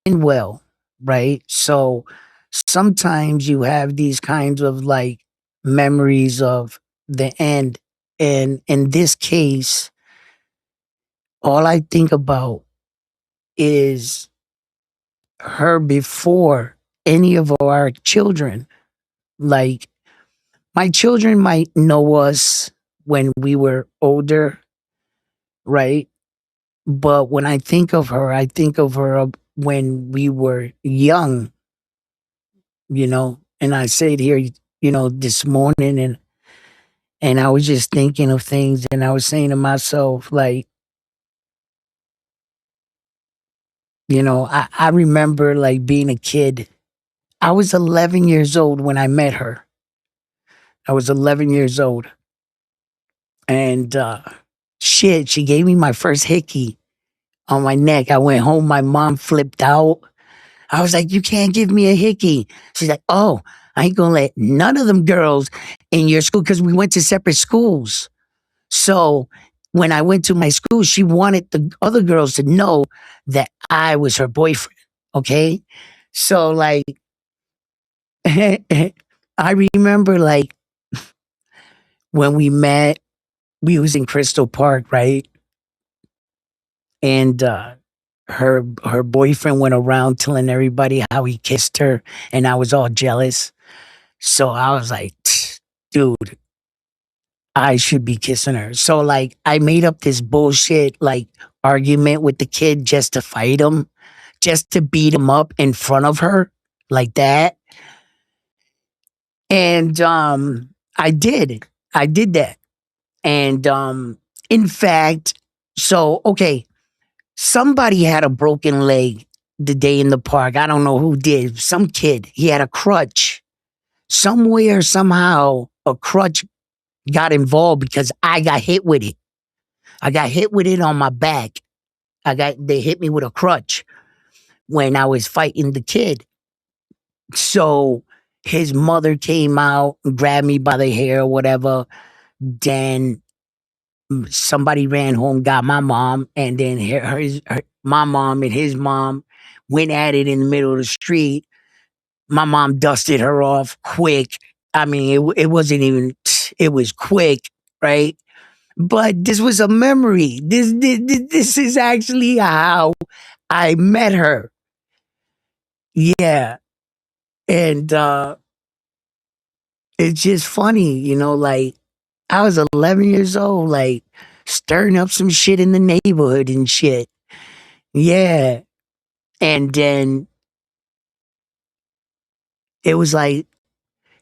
end well, right? So sometimes you have these kinds of like memories of the end. And in this case, all I think about is her before any of our children. Like, my children might know us when we were older, right? But when I think of her when we were young, and I stayed here, this morning, and I was just thinking of things, and I was saying to myself, like, I remember like being a kid. I was 11 years old when I met her. I was 11 years old. And shit, she gave me my first hickey on my neck. I went home, my mom flipped out. I was like, "You can't give me a hickey." She's like, "Oh, I ain't gonna let none of them girls in your school," because we went to separate schools. So when I went to my school, she wanted the other girls to know that I was her boyfriend. Okay. So like I remember like when we met, we was in Crystal Park, right? And her boyfriend went around telling everybody how he kissed her, and I was all jealous. So I was like, dude, I should be kissing her. So like I made up this bullshit like argument with the kid just to fight him, just to beat him up in front of her like that. And I did. I did that. And in fact, so okay, somebody had a broken leg the day in the park. I don't know who did. Some kid. He had a crutch. Somewhere, somehow, a crutch got involved because I got hit with it. I got hit with it on my back. They hit me with a crutch when I was fighting the kid. So his mother came out and grabbed me by the hair or whatever. Then somebody ran home, got my mom, and then my mom and his mom went at it in the middle of the street. My mom dusted her off quick. I mean, it wasn't even, it was quick, right? But this was a memory. This is actually how I met her. Yeah. And it's just funny, like I was 11 years old, like stirring up some shit in the neighborhood and shit. Yeah. And then it was like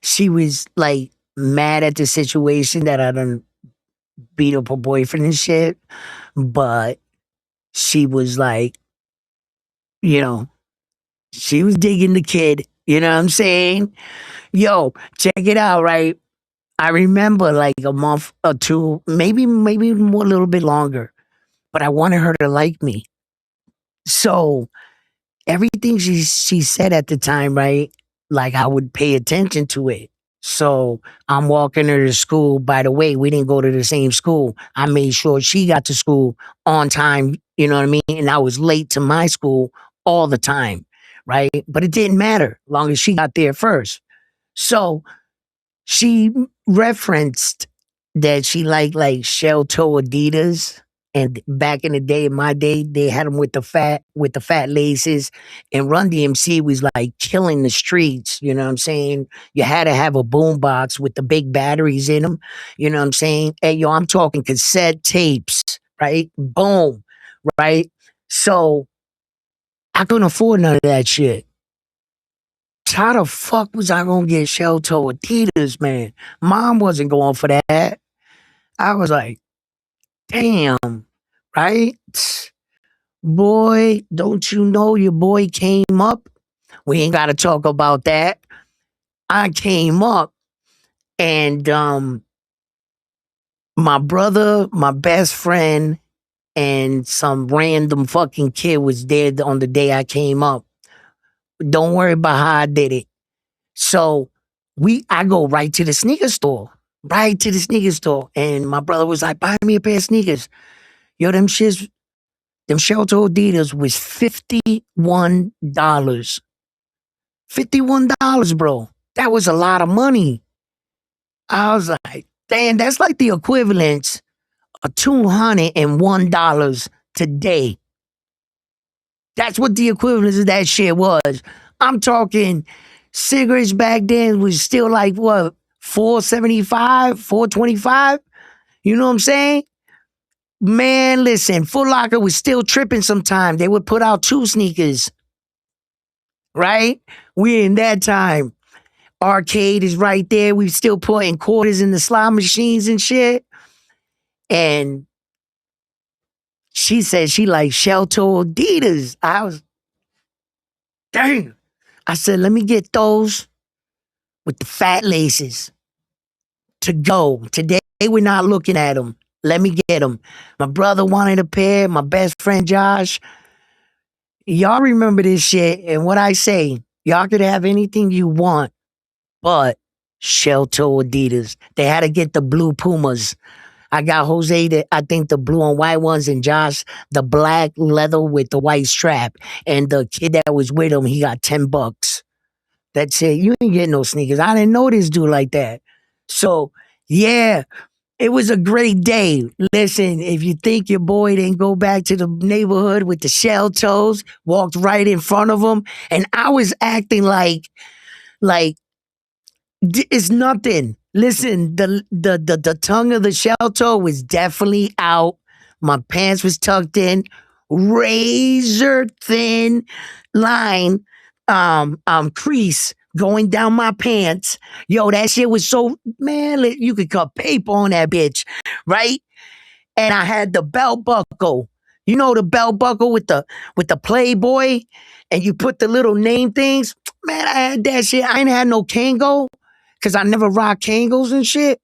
she was like mad at the situation that I done beat up her boyfriend and shit. But she was like, you know, she was digging the kid. You know what I'm saying? Yo, check it out, right? I remember like a month or two, maybe more, a little bit longer, but I wanted her to like me. So everything she said at the time, right? Like I would pay attention to it. So I'm walking her to school. By the way, we didn't go to the same school. I made sure she got to school on time. You know what I mean? And I was late to my school all the time, right? But it didn't matter, long as she got there first. So she referenced that she liked like shell toe Adidas. And back in the day, in my day, they had them with the fat laces. And Run DMC was like killing the streets. You know what I'm saying? You had to have a boom box with the big batteries in them. You know what I'm saying? Hey, yo, I'm talking cassette tapes, right? Boom, right? So I couldn't afford none of that shit. How the fuck was I gonna get shell toe Adidas, man? Mom wasn't going for that. I was like, damn, right? Boy, don't you know your boy came up? We ain't gotta talk about that. I came up and my brother, my best friend, and some random fucking kid was there on the day I came up. Don't worry about how I did it. So I go right to the sneaker store, right to the sneaker store. And my brother was like, buy me a pair of sneakers. Yo, them shits, Them Shelter Adidas was $51. $51, bro. That was a lot of money. I was like, damn, that's like the equivalent of $201 today. That's what the equivalent of that shit was. I'm talking cigarettes back then was still like what, 475, 425? You know what I'm saying? Man, listen, Foot Locker was still tripping sometimes. They would put out two sneakers, right? We in that time. Arcade is right there. We still putting quarters in the slot machines and shit. And she said she like Shelter Adidas. I was, dang. I said, let me get those with the fat laces to go. Today we're not looking at them. Let me get them. My brother wanted a pair. My best friend Josh. Y'all remember this shit. And what I say, y'all could have anything you want, but Shelter Adidas. They had to get the blue Pumas. I got Jose, I think the blue and white ones, and Josh, the black leather with the white strap. And the kid that was with him, he got $10. That's it. You ain't getting no sneakers. I didn't know this dude like that. So, yeah, it was a great day. Listen, if you think your boy didn't go back to the neighborhood with the shell toes, walked right in front of him, and I was acting like it's nothing. Listen, the tongue of the shell toe was definitely out. My pants was tucked in, razor thin line, crease going down my pants. Yo, that shit was so, man. You could cut paper on that bitch, right? And I had the belt buckle. You know the belt buckle with the Playboy, and you put the little name things. Man, I had that shit. I ain't had no Kango because I never rocked Kangos and shit.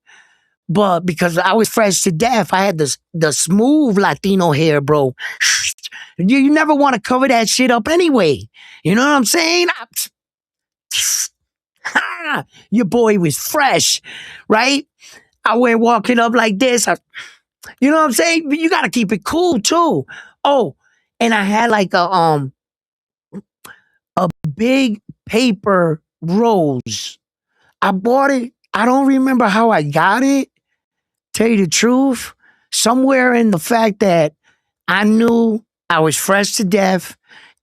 But because I was fresh to death, I had the smooth Latino hair, bro. You never want to cover that shit up anyway. You know what I'm saying? Your boy was fresh, right? I went walking up like this. You know what I'm saying? But you got to keep it cool too. Oh, and I had like a big paper rose. I bought it. I don't remember how I got it. Tell you the truth, somewhere in the fact that I knew I was fresh to death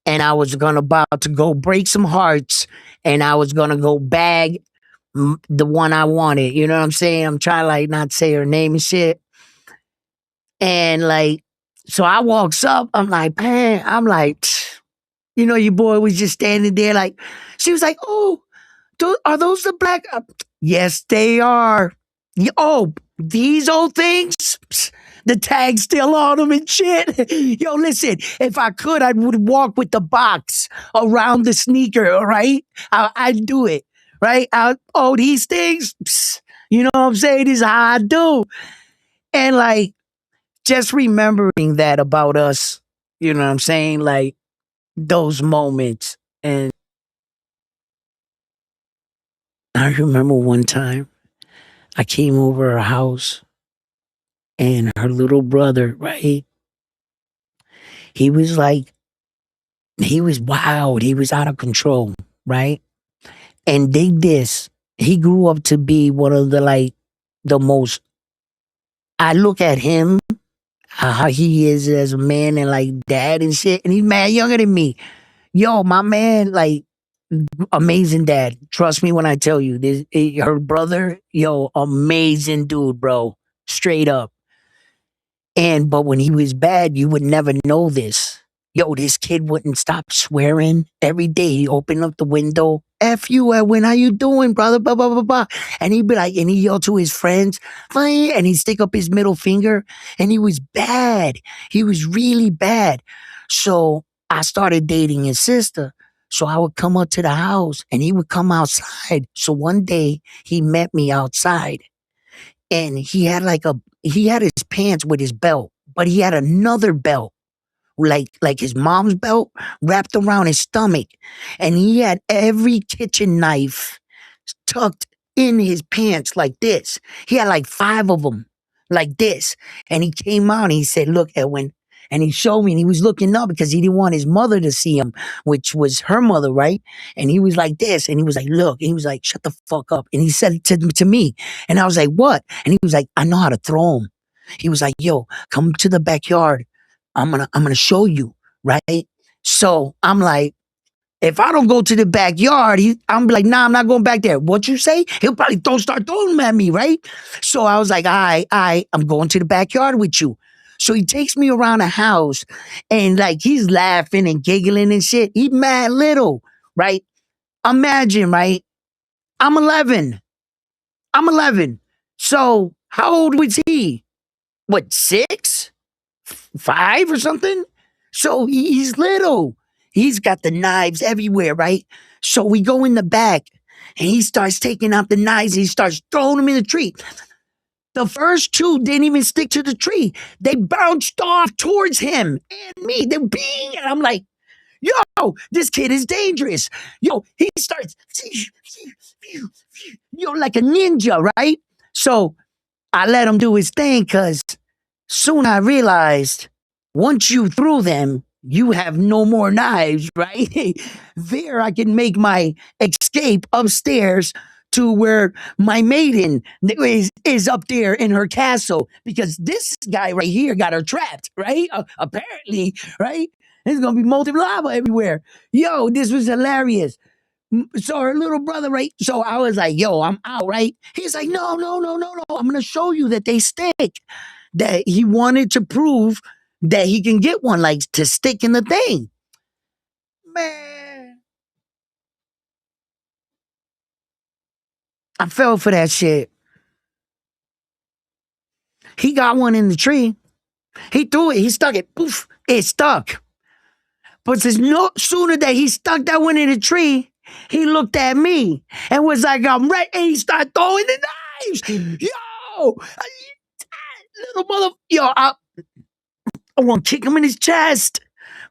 and I was gonna about to go break some hearts and I was gonna go bag the one I wanted. You know what I'm saying? I'm trying to like not say her name and shit. And like, so I walks up. I'm like, man, I'm like, you know, your boy was just standing there. Like, she was like, oh, are those the black? Yes, they are. Oh, these old things? Psst, the tag's still on them and shit. Yo, listen, if I could, I would walk with the box around the sneaker, all right? I'd do it, right? Oh, these things? Psst, you know what I'm saying? This is how I do. And like, just remembering that about us, you know what I'm saying? Like, those moments. And I remember one time I came over her house and her little brother, right? He was like, he was wild. He was out of control, right? And dig this. He grew up to be one of the like the most, I look at him, how he is as a man and like dad and shit, and he's mad younger than me. Yo, my man, like amazing dad. Trust me when I tell you, her brother, yo, amazing dude, bro. Straight up. And but when he was bad, you would never know this. Yo, this kid wouldn't stop swearing every day. He opened up the window. F you, Edwin. How you doing, brother? Blah, blah, blah, blah. And he'd be like, and he yelled to his friends, "Fine," and he'd stick up his middle finger. And he was bad. He was really bad. So I started dating his sister. So I would come up to the house and he would come outside. So one day he met me outside and he had his pants with his belt, but he had another belt, like his mom's belt, wrapped around his stomach, and he had every kitchen knife tucked in his pants like this. He had like five of them, like this, and he came out and he said, "Look, Edwin." And he showed me and he was looking up because he didn't want his mother to see him, which was her mother, right? And he was like this. And he was like, look. And he was like, shut the fuck up. And he said it to me. And I was like, what? And he was like, I know how to throw him. He was like, yo, come to the backyard. I'm gonna show you, right? So I'm like, if I don't go to the backyard, I'm like, nah, I'm not going back there. What you say? He'll probably start throwing them at me, right? So I was like, I'm going to the backyard with you. So he takes me around the house and like he's laughing and giggling and shit. He mad little, right? Imagine, right? I'm 11. I'm 11. So how old was he? What, 6? 5 or something? So he's little. He's got the knives everywhere, right? So we go in the back and he starts taking out the knives. And he starts throwing them in the tree. The first two didn't even stick to the tree. They bounced off towards him and me. They're being, and I'm like, yo, this kid is dangerous. Yo, he starts, like a ninja, right? So I let him do his thing because soon I realized once you threw them, you have no more knives, right? There I can make my escape upstairs to where my maiden is up there in her castle because this guy right here got her trapped, right? Apparently, right? There's gonna be molten lava everywhere. Yo, this was hilarious. So her little brother, right? So I was like, yo, I'm out, right? He's like, no, no, no, no, no. I'm gonna show you that they stick. That he wanted to prove that he can get one, like to stick in the thing. Man, I fell for that shit. He got one in the tree. He threw it. He stuck it. Poof! It stuck. But since no sooner that he stuck that one in the tree, he looked at me and was like, "I'm ready." And he started throwing the knives. Yo, little mother. Yo, I want to kick him in his chest,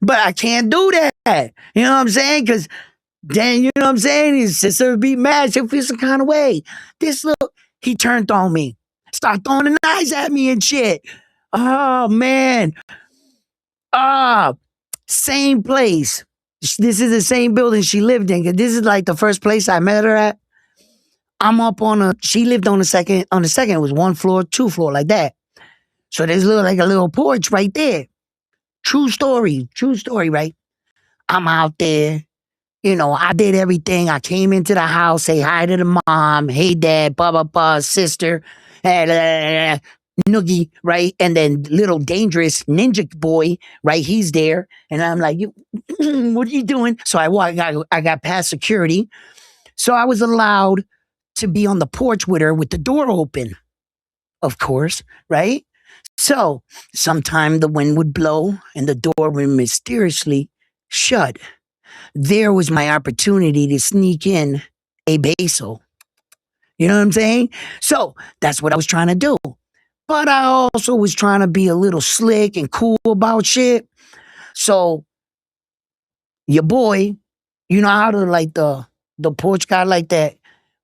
but I can't do that. You know what I'm saying? Because then, you know what I'm saying? His sister would be mad. She'll feel some kind of way. This little, he turned on me, started throwing the knives at me and shit. Oh, man. Ah, same place. This is the same building she lived in. 'Cause this is like the first place I met her at. I'm up on she lived on the second. On the second, it was 1 floor, 2 floor, like that. So there's like a little porch right there. True story, right? I'm out there. You know, I did everything. I came into the house, say hi to the mom, hey dad, blah blah blah, sister, noogie, right? And then little dangerous ninja boy, right? He's there, and I'm like, you, what are you doing? So I got past security, so I was allowed to be on the porch with her with the door open, of course, right? So sometime the wind would blow and the door would mysteriously shut. There was my opportunity to sneak in a basil. You know what I'm saying? So that's what I was trying to do. But I also was trying to be a little slick and cool about shit. So your boy, you know how to like the porch got like that.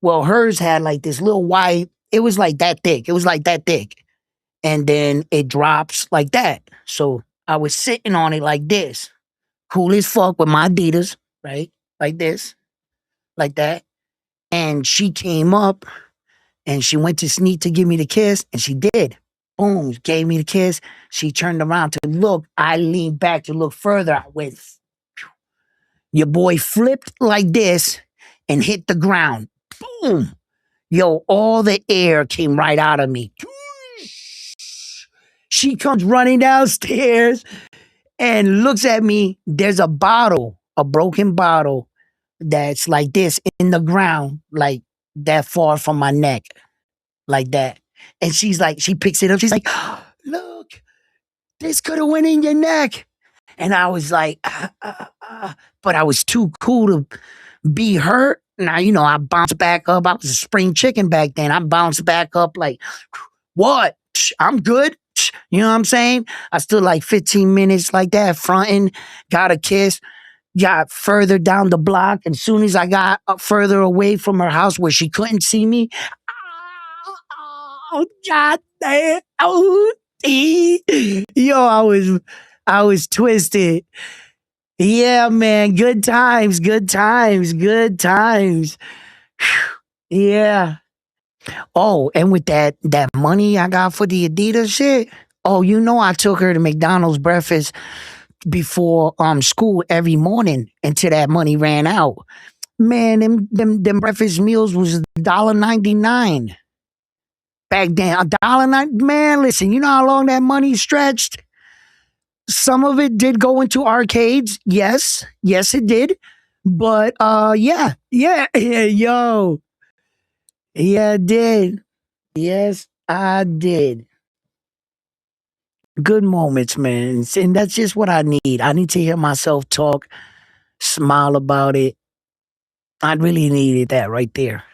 Well, hers had like this little white. It was like that thick. It was like that thick, and then it drops like that. So I was sitting on it like this, cool as fuck with my Adidas, right? Like this, like that. And she came up and she went to sneak to give me the kiss, and she did. Boom, gave me the kiss. She turned around to look. I leaned back to look further. I went, your boy flipped like this and hit the ground. Boom. Yo, all the air came right out of me. She comes running downstairs and looks at me. There's a bottle, a broken bottle that's like this in the ground, like that far from my neck, like that. And she's like, she picks it up. She's like, look, this could have went in your neck. And I was like, but I was too cool to be hurt. Now, you know, I bounced back up. I was a spring chicken back then. I bounced back up like, what? I'm good. You know what I'm saying? I stood like 15 minutes like that, fronting, got a kiss, got further down the block. And soon as I got further away from her house where she couldn't see me, oh, God damn. Oh, yo, I was twisted. Yeah, man. Good times, good times, good times. Yeah. Oh, and with that money I got for the Adidas shit. Oh, you know I took her to McDonald's breakfast before school every morning until that money ran out. Man, them breakfast meals was $1.99 back then. $1.09. Man, listen, you know how long that money stretched? Some of it did go into arcades. Yes, yes, it did. But yeah, yeah, yeah, yo, yeah, I did. Yes, I did. Good moments, man. And that's just what I need. I need to hear myself talk, smile about it. I really needed that right there.